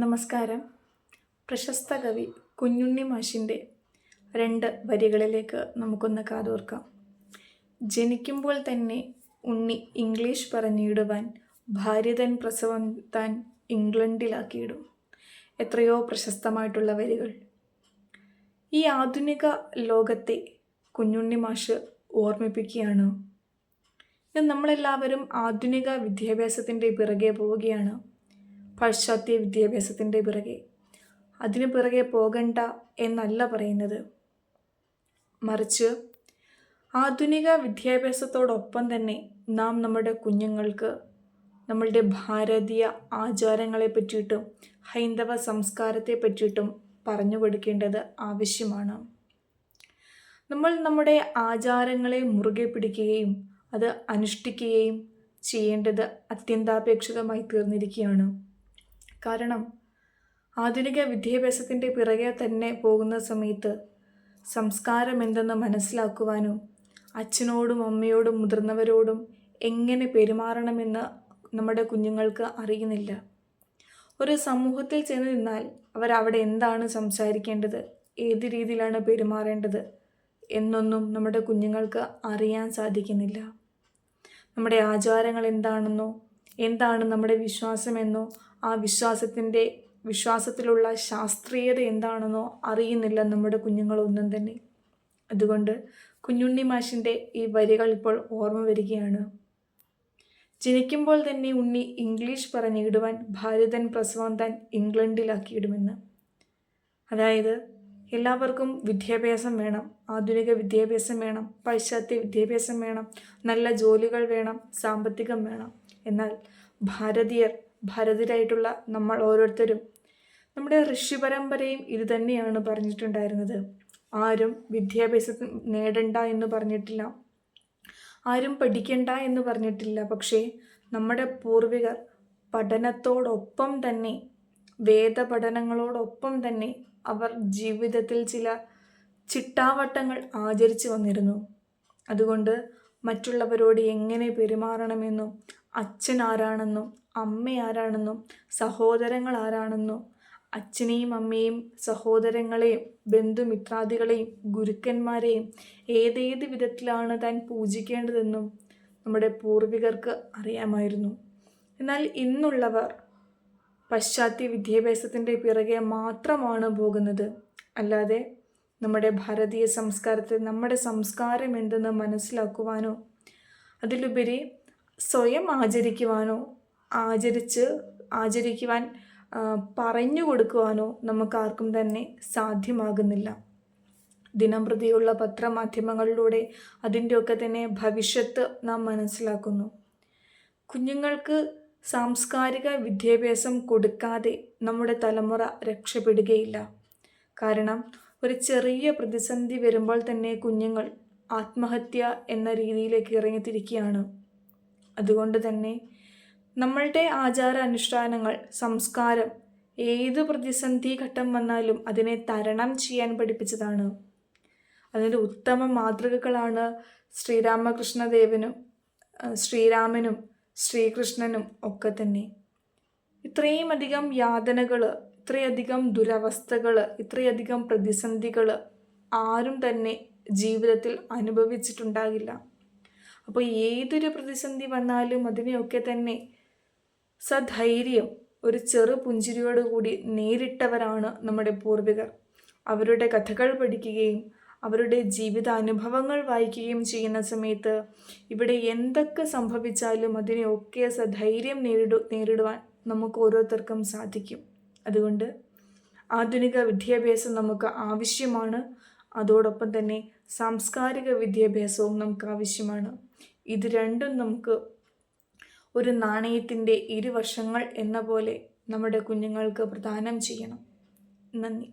നമസ്കാരം. പ്രശസ്ത കവി കുഞ്ഞുണ്ണി മാഷിൻ്റെ 2 വരികളിലേക്ക് നമുക്കൊന്ന് കാതോർക്കാം. ജനിക്കുമ്പോൾ തന്നെ ഉണ്ണി ഇംഗ്ലീഷ് പറഞ്ഞിടുവാൻ, ഭാര്യ തൻ പ്രസവം താൻ ഇംഗ്ലണ്ടിലാക്കിയിടും. എത്രയോ പ്രശസ്തമായിട്ടുള്ള വരികൾ. ഈ ആധുനിക ലോകത്തെ കുഞ്ഞുണ്ണി മാഷ് ഓർമ്മിപ്പിക്കുകയാണ്. ഇന്ന് നമ്മളെല്ലാവരും ആധുനിക വിദ്യാഭ്യാസത്തിൻ്റെ പിറകെ പോവുകയാണ്. പാശ്ചാത്യ വിദ്യാഭ്യാസത്തിൻ്റെ പിറകെ. അതിനു പിറകെ പോകണ്ട എന്നല്ല പറയുന്നത്. മറിച്ച് ആധുനിക വിദ്യാഭ്യാസത്തോടൊപ്പം തന്നെ നാം നമ്മുടെ കുഞ്ഞുങ്ങൾക്ക് നമ്മളുടെ ഭാരതീയ ആചാരങ്ങളെ പറ്റിയിട്ടും ഹൈന്ദവ സംസ്കാരത്തെ പറ്റിയിട്ടും പറഞ്ഞു കൊടുക്കേണ്ടത് ആവശ്യമാണ്. നമ്മൾ നമ്മുടെ ആചാരങ്ങളെ മുറുകെ പിടിക്കുകയും അത് അനുഷ്ഠിക്കുകയും ചെയ്യേണ്ടത് അത്യന്താപേക്ഷിതമായി തീർന്നിരിക്കുകയാണ്. കാരണം ആധുനിക വിദ്യാഭ്യാസത്തിൻ്റെ പിറകെ തന്നെ പോകുന്ന സമയത്ത് സംസ്കാരം എന്തെന്ന് മനസ്സിലാക്കുവാനും അച്ഛനോടും അമ്മയോടും മുതിർന്നവരോടും എങ്ങനെ പെരുമാറണമെന്ന് നമ്മുടെ കുഞ്ഞുങ്ങൾക്ക് അറിയുന്നില്ല. ഒരു സമൂഹത്തിൽ ചെന്ന് നിന്നാൽ അവരവിടെ എന്താണ് സംസാരിക്കേണ്ടത്, ഏത് രീതിയിലാണ് പെരുമാറേണ്ടത് എന്നൊന്നും നമ്മുടെ കുഞ്ഞുങ്ങൾക്ക് അറിയാൻ സാധിക്കുന്നില്ല. നമ്മുടെ ആചാരങ്ങൾ എന്താണെന്നോ, എന്താണ് നമ്മുടെ വിശ്വാസമെന്നോ, ആ വിശ്വാസത്തിലുള്ള ശാസ്ത്രീയത എന്താണെന്നോ അറിയുന്നില്ല നമ്മുടെ കുഞ്ഞുങ്ങളൊന്നും തന്നെ. അതുകൊണ്ട് കുഞ്ഞുണ്ണി മാഷിൻ്റെ ഈ വരികൾ ഇപ്പോൾ ഓർമ്മ വരികയാണ്. ജനിക്കുമ്പോൾ തന്നെ ഉണ്ണി ഇംഗ്ലീഷ് പറഞ്ഞിടുവാൻ, ഭാര്യ തൻ പ്രസവം താൻ ഇംഗ്ലണ്ടിലാക്കിയിടുമെന്ന്. അതായത് എല്ലാവർക്കും വിദ്യാഭ്യാസം വേണം, ആധുനിക വിദ്യാഭ്യാസം വേണം, പാശ്ചാത്യ വിദ്യാഭ്യാസം വേണം, നല്ല ജോലികൾ വേണം, സാമ്പത്തികം വേണം. എന്നാൽ ഭാരതീയരായിട്ടുള്ള നമ്മൾ ഓരോരുത്തരും, നമ്മുടെ ഋഷി പരമ്പരയും ഇത് തന്നെയാണ് പറഞ്ഞിട്ടുണ്ടായിരുന്നത്. ആരും വിദ്യാഭ്യാസം നേടണ്ട എന്ന് പറഞ്ഞിട്ടില്ല, ആരും പഠിക്കണ്ട എന്ന് പറഞ്ഞിട്ടില്ല. പക്ഷേ നമ്മുടെ പൂർവികർ പഠനത്തോടൊപ്പം തന്നെ, വേദപഠനങ്ങളോടൊപ്പം തന്നെ അവർ ജീവിതത്തിൽ ചില ചിട്ടാവട്ടങ്ങൾ ആചരിച്ചു വന്നിരുന്നു. അതുകൊണ്ട് മറ്റുള്ളവരോട് എങ്ങനെ പെരുമാറണമെന്നും, അച്ഛൻ ആരാണെന്നും അമ്മ ആരാണെന്നും സഹോദരങ്ങൾ ആരാണെന്നും, അച്ഛനെയും അമ്മയെയും സഹോദരങ്ങളെയും ബന്ധുമിത്രാദികളെയും ഗുരുക്കന്മാരെയും ഏതേത് വിധത്തിലാണ് താൻ പൂജിക്കേണ്ടതെന്നും നമ്മുടെ പൂർവികർക്ക് അറിയാമായിരുന്നു. എന്നാൽ ഇന്നുള്ളവർ പാശ്ചാത്യ വിദ്യാഭ്യാസത്തിൻ്റെ പിറകെ മാത്രമാണ് പോകുന്നത്. അല്ലാതെ നമ്മുടെ ഭാരതീയ സംസ്കാരത്തെ, നമ്മുടെ സംസ്കാരം എന്തെന്ന് മനസ്സിലാക്കുവാനോ അതിലുപരി സ്വയം ആചരിക്കുവാൻ പറഞ്ഞു കൊടുക്കുവാനോ നമുക്കാർക്കും തന്നെ സാധ്യമാകുന്നില്ല. ദിനംപ്രതിയുള്ള പത്രമാധ്യമങ്ങളിലൂടെ അതിൻ്റെയൊക്കെ തന്നെ ഭവിഷ്യത്ത് നാം മനസ്സിലാക്കുന്നു. കുഞ്ഞുങ്ങൾക്ക് സാംസ്കാരിക വിദ്യാഭ്യാസം കൊടുക്കാതെ നമ്മുടെ തലമുറ രക്ഷപ്പെടുകയില്ല. കാരണം ഒരു ചെറിയ പ്രതിസന്ധി വരുമ്പോൾ തന്നെ കുഞ്ഞുങ്ങൾ ആത്മഹത്യ എന്ന രീതിയിലേക്ക് ഇറങ്ങിത്തിരിക്കുകയാണ്. അതുകൊണ്ട് തന്നെ നമ്മളുടെ ആചാര അനുഷ്ഠാനങ്ങൾ, സംസ്കാരം ഏത് പ്രതിസന്ധി ഘട്ടം വന്നാലും അതിനെ തരണം ചെയ്യാൻ പഠിപ്പിച്ചതാണ്. അതിൻ്റെ ഉത്തമ മാതൃകകളാണ് ശ്രീരാമനും ശ്രീകൃഷ്ണനും ഒക്കെ തന്നെ. ഇത്രയും അധികം യാതനകൾ, ഇത്രയധികം ദുരവസ്ഥകൾ, ഇത്രയധികം പ്രതിസന്ധികൾ ആരും തന്നെ ജീവിതത്തിൽ അനുഭവിച്ചിട്ടുണ്ടാകില്ല. അപ്പോൾ ഏതൊരു പ്രതിസന്ധി വന്നാലും അതിനെയൊക്കെ തന്നെ സധൈര്യം ഒരു ചെറു പുഞ്ചിരിയോടുകൂടി നേരിട്ടവരാണ് നമ്മുടെ പൂർവികർ. അവരുടെ കഥകൾ പഠിക്കുകയും അവരുടെ ജീവിതാനുഭവങ്ങൾ വായിക്കുകയും ചെയ്യുന്ന സമയത്ത് ഇവിടെ എന്തൊക്കെ സംഭവിച്ചാലും അതിനെയൊക്കെ സധൈര്യം നേരിടുവാൻ നമുക്ക് ഓരോരുത്തർക്കും സാധിക്കും. അതുകൊണ്ട് ആധുനിക വിദ്യാഭ്യാസം നമുക്ക് ആവശ്യമാണ്. അതോടൊപ്പം തന്നെ സാംസ്കാരിക വിദ്യാഭ്യാസവും നമുക്ക് ആവശ്യമാണ്. ഇത് രണ്ടും നമുക്ക് ഒരു നാണയത്തിൻ്റെ ഇരുവശങ്ങൾ എന്ന പോലെ നമ്മുടെ കുഞ്ഞുങ്ങൾക്ക് പ്രദാനം ചെയ്യണം. നന്ദി.